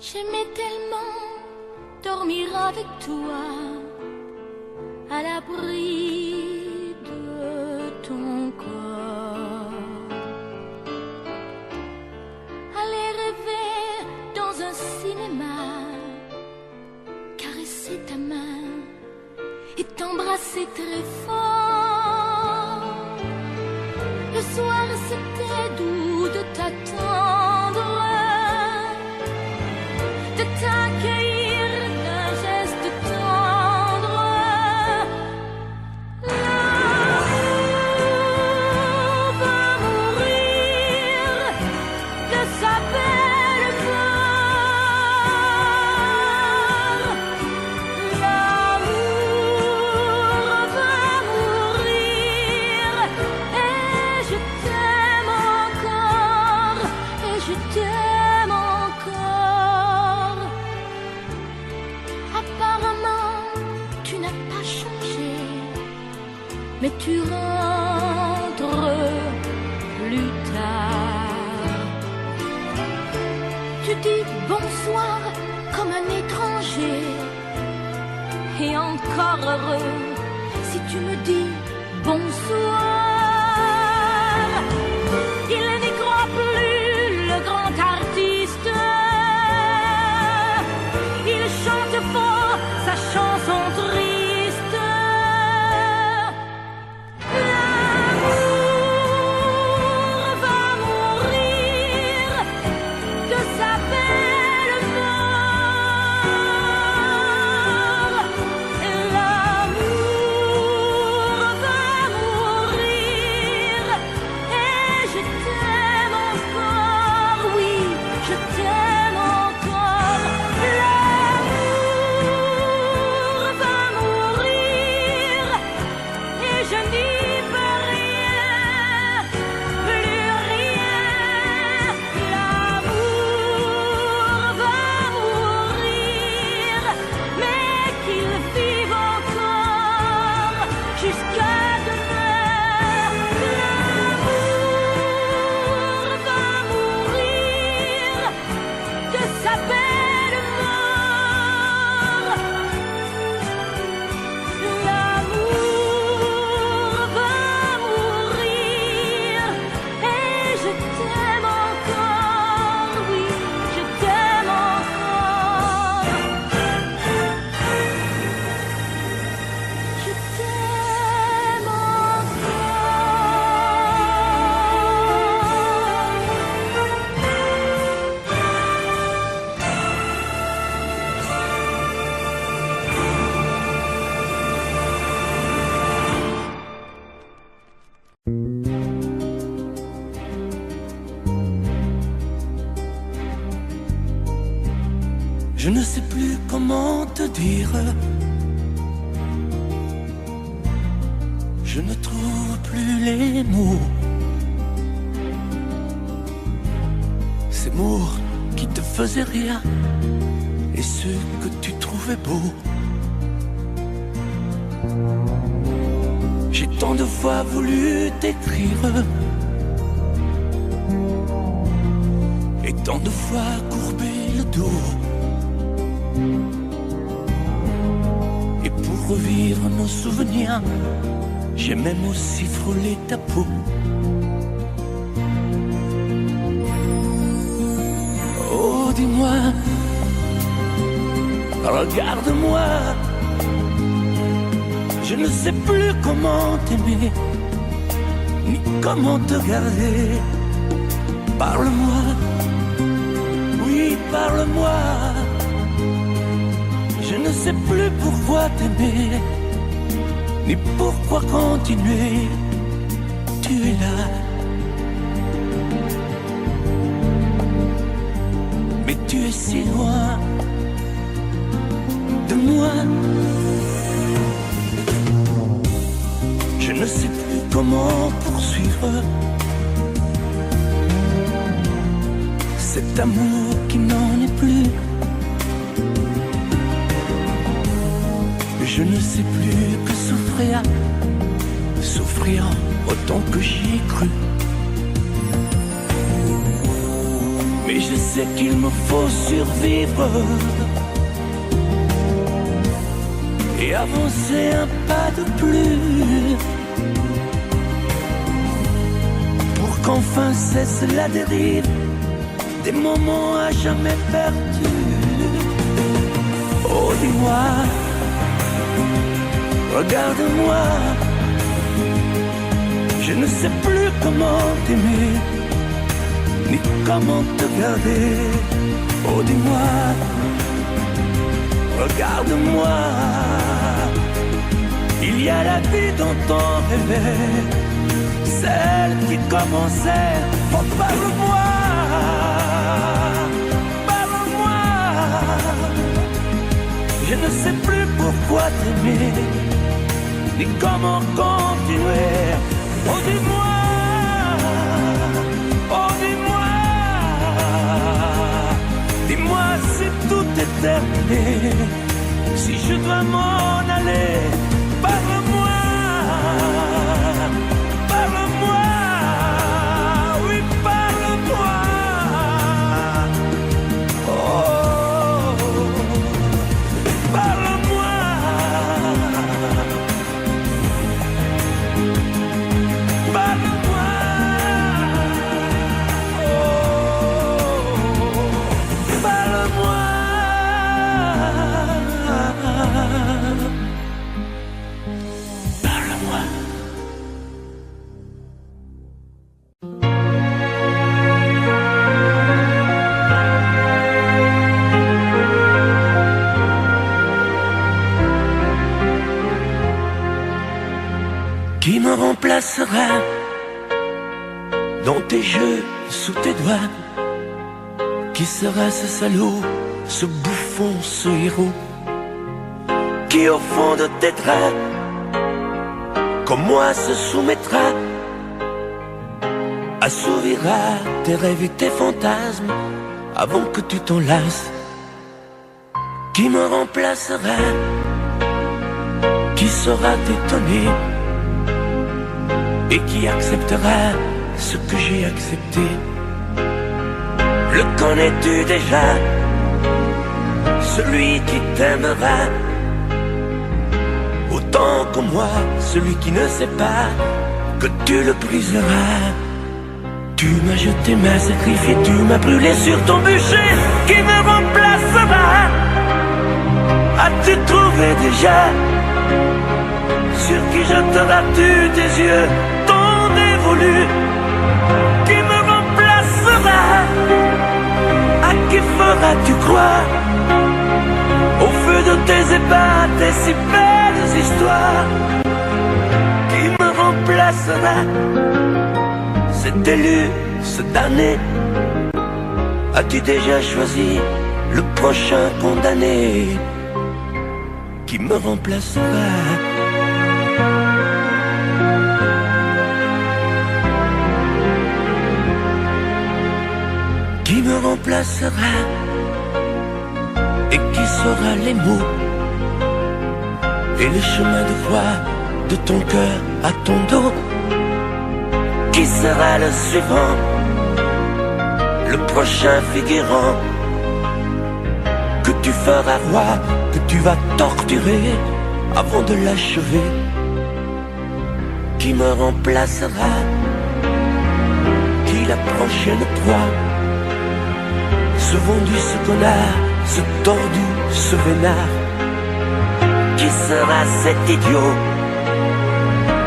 J'aimais tellement dormir avec toi, à l'abri de ton corps. Aller rêver dans un cinéma, caresser ta main et t'embrasser très fort. Le soir c'était doux de t'attendre, de t'accueillir d'un geste tendre. L'amour va mourir de sa belle mort. L'amour va mourir et je t'aime encore, et je t'aime encore. Apparemment, tu n'as pas changé, mais tu rentres plus tard. Tu dis bonsoir comme un étranger, et encore heureux si tu me dis bonsoir. Il n'y croit plus, le grand artiste. Il chante fort sa chanson triste. L'amour va mourir de sa belle mort. L'amour va mourir et je t'aime. Je ne sais plus comment te dire. Je ne trouve plus les mots. Ces mots qui te faisaient rire et ceux que tu trouvais beaux. J'ai tant de fois voulu t'écrire et tant de fois courbé le dos. Et pour revivre nos souvenirs, j'ai même aussi frôlé ta peau. Oh, dis-moi, regarde-moi. Je ne sais plus comment t'aimer, ni comment te garder. Parle-moi, oui, parle-moi. Je ne sais plus pourquoi t'aimer, ni pourquoi continuer. Tu es là, mais tu es si loin de moi. Je ne sais plus comment poursuivre cet amour qui n'en est plus. Je ne sais plus que souffrir, souffrir autant que j'y ai cru. Mais je sais qu'il me faut survivre et avancer un pas de plus pour qu'enfin cesse la dérive des moments à jamais perdus. Oh, dis-moi, regarde-moi. Je ne sais plus comment t'aimer, ni comment te garder. Oh, dis-moi, regarde-moi. Il y a la vie dont on rêvait, celle qui commençait. Oh, parle-moi, parle-moi. Je ne sais plus pourquoi t'aimer, ni comment continuer. Oh, dis-moi, oh, dis-moi. Dis-moi si tout est terminé, si je dois m'en aller. Parle-moi, parle-moi, oui, parle-moi. Oh, parle-moi. Parle-moi. Oh, parle-moi. Qui me remplacera dans tes jeux, sous tes doigts? Qui sera ce salaud, ce bouffon, ce héros? Qui au fond de tes draps, comme moi, se soumettra, assouvira tes rêves et tes fantasmes avant que tu t'en lasses? Qui me remplacera? Qui saura t'étonner et qui acceptera ce que j'ai accepté? Le connais-tu déjà? Celui qui t'aimera autant que moi, celui qui ne sait pas que tu le briseras. Tu m'as jeté, m'as sacrifié, tu m'as brûlé sur ton bûcher. Qui me remplacera? As-tu trouvé déjà sur qui jetteras-tu tes yeux, ton dévolu? Qui me remplacera? À qui feras-tu croire au feu de tes ébats, tes si belles histoires? Qui me remplacera? Cet élu, ce damné, as-tu déjà choisi le prochain condamné qui me remplacera. Qui me remplacera et qui saura les mots et les chemins de croix de ton cœur à ton dos. Qui sera le suivant, le prochain figurant que tu feras roi, que tu vas torturer avant de l'achever. Qui me remplacera, qui la prochaine proie, ce vendu, ce connard, ce tordu, ce vénard. Qui sera cet idiot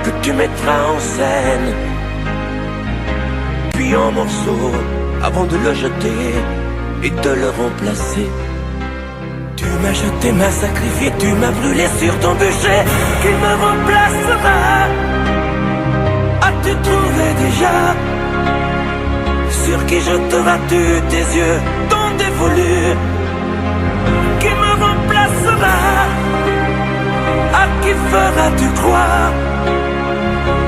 que tu mettras en scène, puis en morceaux avant de le jeter et de le remplacer. Tu m'as jeté, m'as sacrifié, tu m'as brûlé sur ton bûcher. Qui me remplacera? As-tu trouvé déjà sur qui jeteras-tu tes yeux tant dévolus? Qui me remplacera? À qui feras-tu croire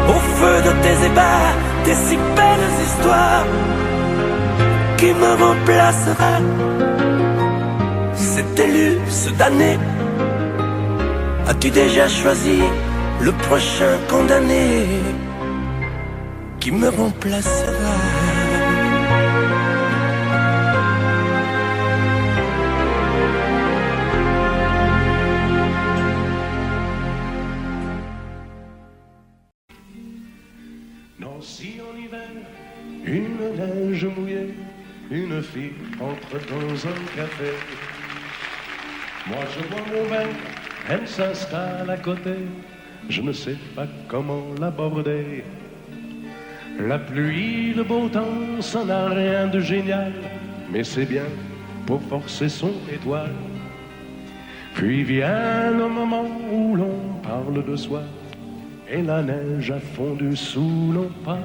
au feu de tes ébats, tes si belles histoires? Qui me remplacera? Cet élu, ce damné, as-tu déjà choisi le prochain condamné qui me remplacera? Nancy en hiver, une neige mouillée, une fille entre dans un café. Moi je bois mon verre, elle s'installe à côté, je ne sais pas comment l'aborder. La pluie, le beau temps, ça n'a rien de génial, mais c'est bien pour forcer son étoile. Puis vient le moment où l'on parle de soi, et la neige a fondu sous nos pas.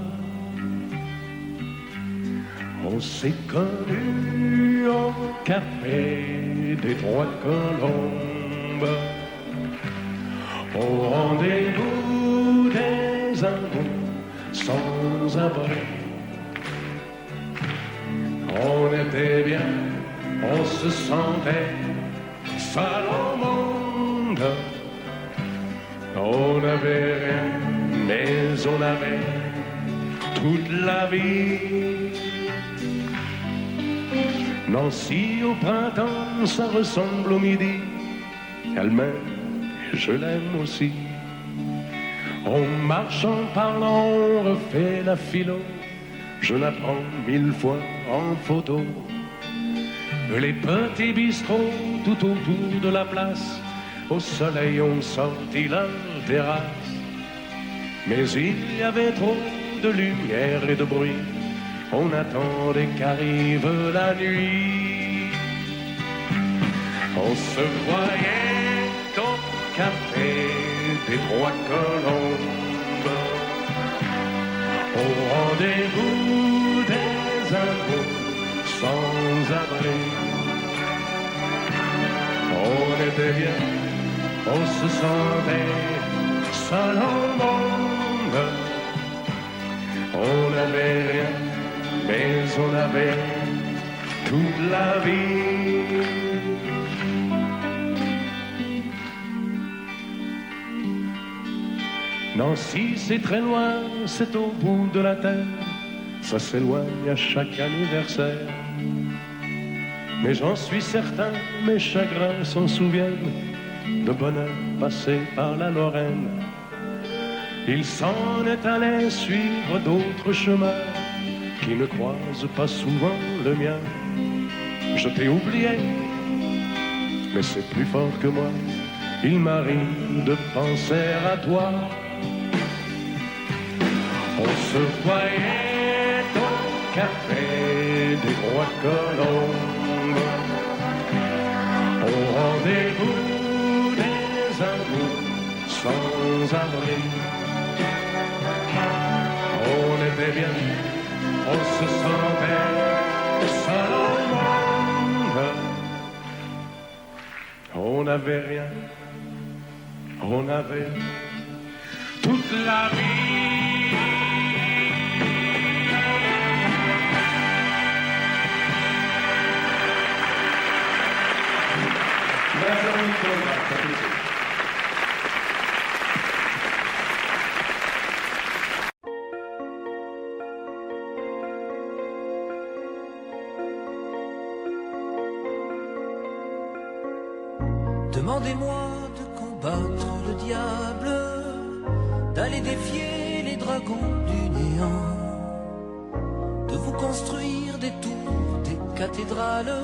On s'est connus au café des Trois Colombes, au rendez-vous des amours sans abri. On était bien, on se sentait seul au monde. On n'avait rien, mais on avait toute la vie. Nancy au printemps, ça ressemble au midi. Elle m'aime, et je l'aime aussi. On marche en parlant, on refait la philo. Je la prends 1000 fois en photo. Les petits bistrots tout autour de la place, au soleil ont sorti leur terrasse. Mais il y avait trop de lumière et de bruit, on attendait qu'arrive la nuit. On se voyait au café des Trois Colombes, au rendez-vous des amours sans abri. On était bien, on se sentait seul au monde. On n'avait rien, mais on avait toute la vie. Nancy, c'est très loin, c'est au bout de la terre. Ça s'éloigne à chaque anniversaire. Mais j'en suis certain, mes chagrins s'en souviennent, de bonheur passé par la Lorraine. Il s'en est allé suivre d'autres chemins qui ne croisent pas souvent le mien. Je t'ai oublié, mais c'est plus fort que moi. Il m'arrive de penser à toi. On se voyait au café des Trois Colombes, au rendez-vous des amours sans abri. On était bien, on se sentait seul au monde. n'avait rien, on avait toute la vie. Demandez-moi de combattre le diable, d'aller défier les dragons du néant, de vous construire des tours, des cathédrales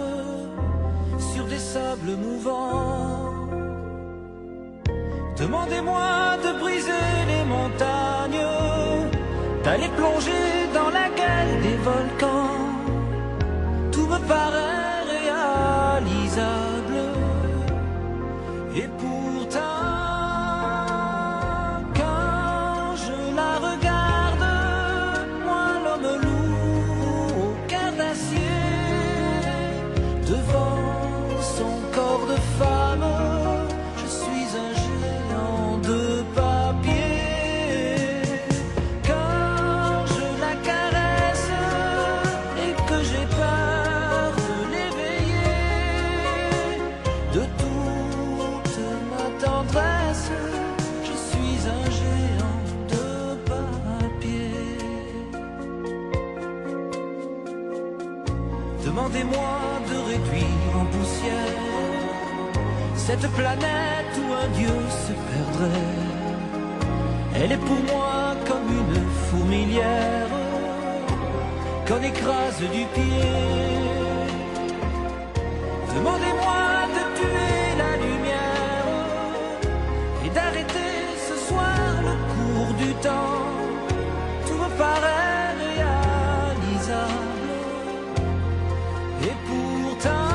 sur des sables mouvants. Demandez-moi de briser les montagnes, d'aller plonger dans la gueule des volcans. Tout me paraît réalisable. Et pourtant, quand je la regarde, moi l'homme loup au cœur d'acier, devant son corps de femme, je suis un géant de papier. Quand je la caresse et que j'ai peur de l'éveiller, de tout tendresse, je suis un géant de papier. Demandez-moi de réduire en poussière cette planète où un dieu se perdrait. Elle est pour moi comme une fourmilière qu'on écrase du pied. Demandez-moi de tuer la lumière, d'arrêter ce soir le cours du temps. Tout me paraît réalisable. Et pourtant,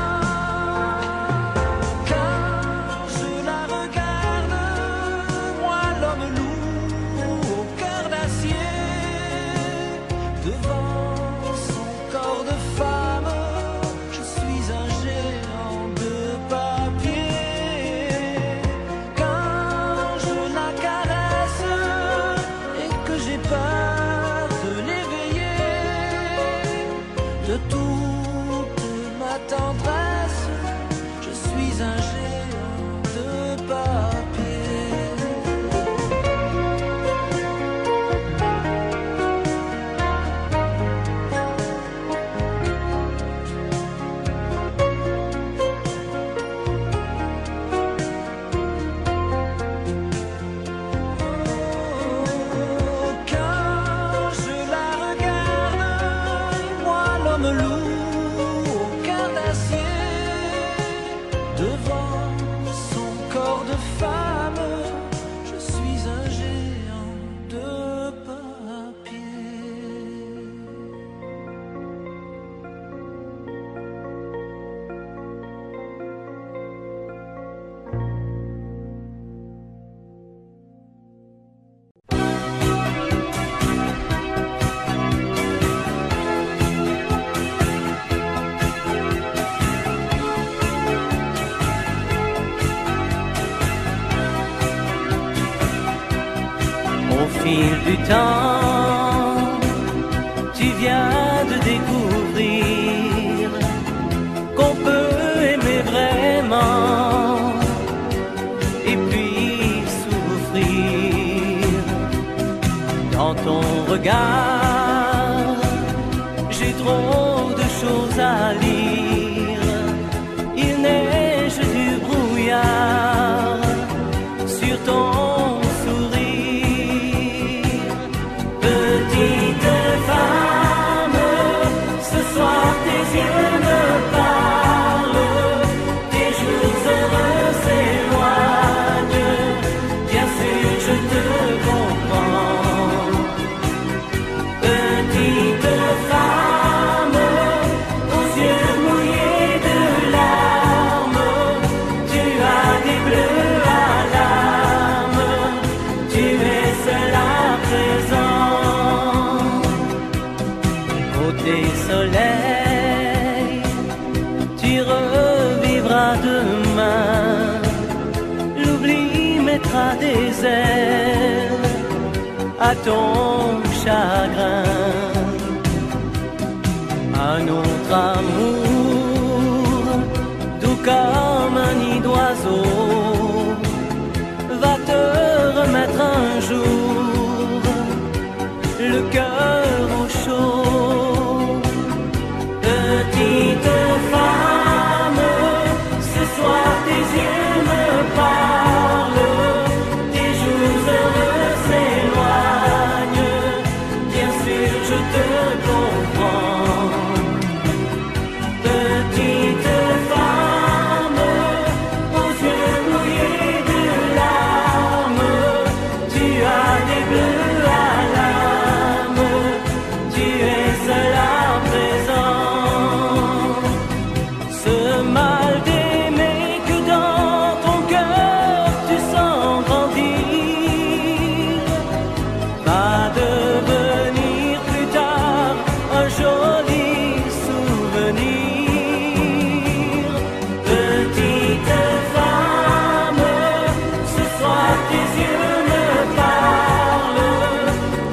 quand je la regarde, moi l'homme loup au cœur d'acier, devant son corps de femme, je suis un géant de papier. J'ai peur de l'éveiller, de toute ma tendresse, je suis un géant de papier. Au fil du temps, tu viens de découvrir qu'on peut aimer vraiment et puis souffrir. Dans ton regard, j'ai trop de choses à lire. Il neige du brouillard sur ton soleil, tu revivras demain mettra des ailes à ton chagrin. Un autre amour, doux comme un nid d'oiseau, va te remettre un jour le cœur au chaud. Petite femme, ce soir tes yeux me parlent, tes jours heureux s'éloignent, bien sûr je te comprends. Petite femme, aux yeux mouillés de larmes, tu as des bleus à l'âme, tu es seul à présent. Ce mal d'aimer que dans ton cœur tu sens grandir va devenir plus tard un joli souvenir. Petite femme, ce soir tes yeux me parlent,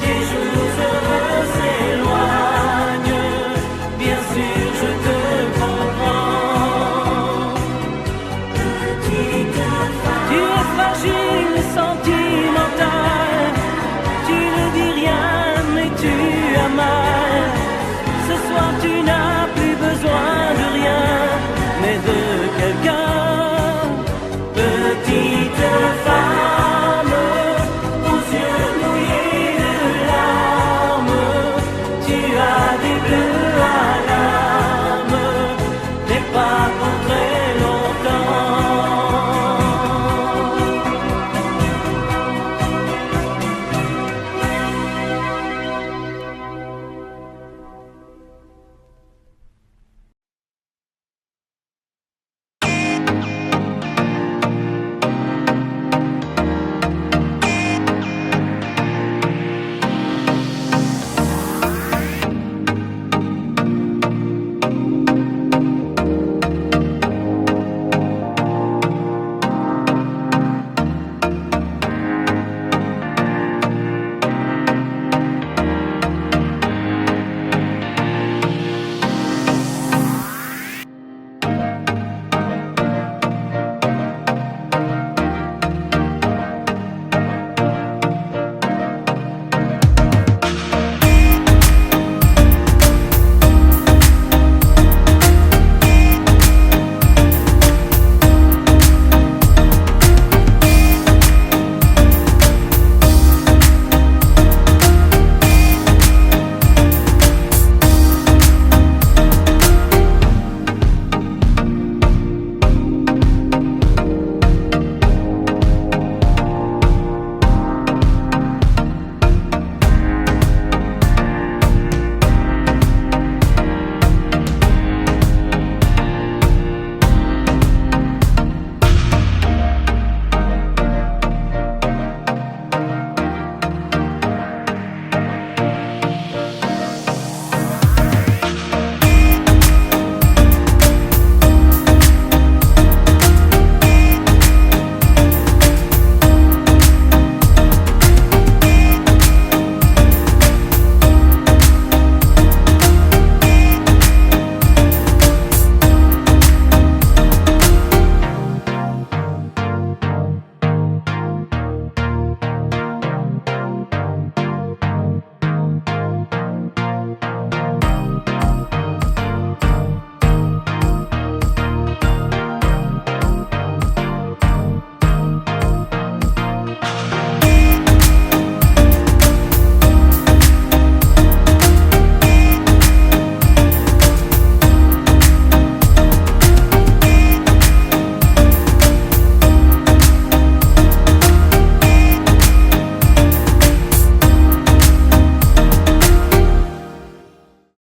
tes jours heureux s'éloignent, bien sûr je te comprends. Petite femme, tu es fragile, sentimentale, tu ne dis rien mais tu as mal. Ce soir tu n'as plus besoin